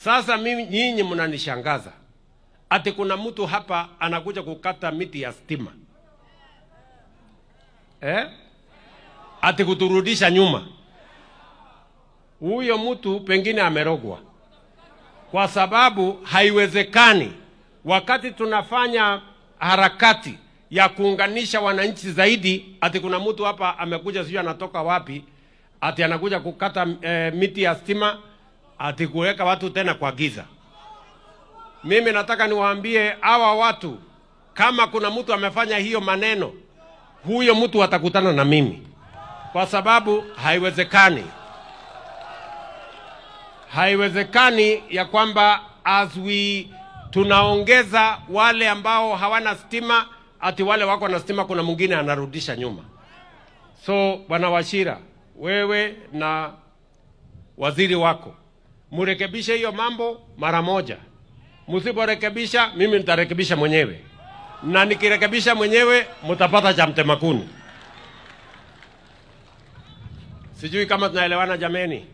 Sasa mimi nyinyi mnanishangaza. Ati kuna mtu hapa anakuja kukata miti ya stima. Ati kuturudisha nyuma. Huyo mtu pengine amerogwa. Kwa sababu haiwezekani wakati tunafanya harakati ya kuunganisha wananchi zaidi, ati kuna mtu hapa amekuja sijui anatoka wapi, ati anakuja kukata miti ya stima, ati kuweka watu tena kwa giza. Mimi nataka niwaambie hawa watu, kama kuna mtu amefanya hiyo maneno, huyo mtu atakutana na mimi. Kwa sababu haiwezekani ya kwamba tunaongeza wale ambao hawana stima, ati wale wako na stima kuna mwingine anarudisha nyuma. So Bwana Wachira, wewe na waziri wako murekebishe hiyo mambo mara moja. Msiporekebisha mimi nitarekebisha mwenyewe. Na nikirekebisha mwenyewe mtapata cha mtema kuni. Sijui kama tunaelewana jameni.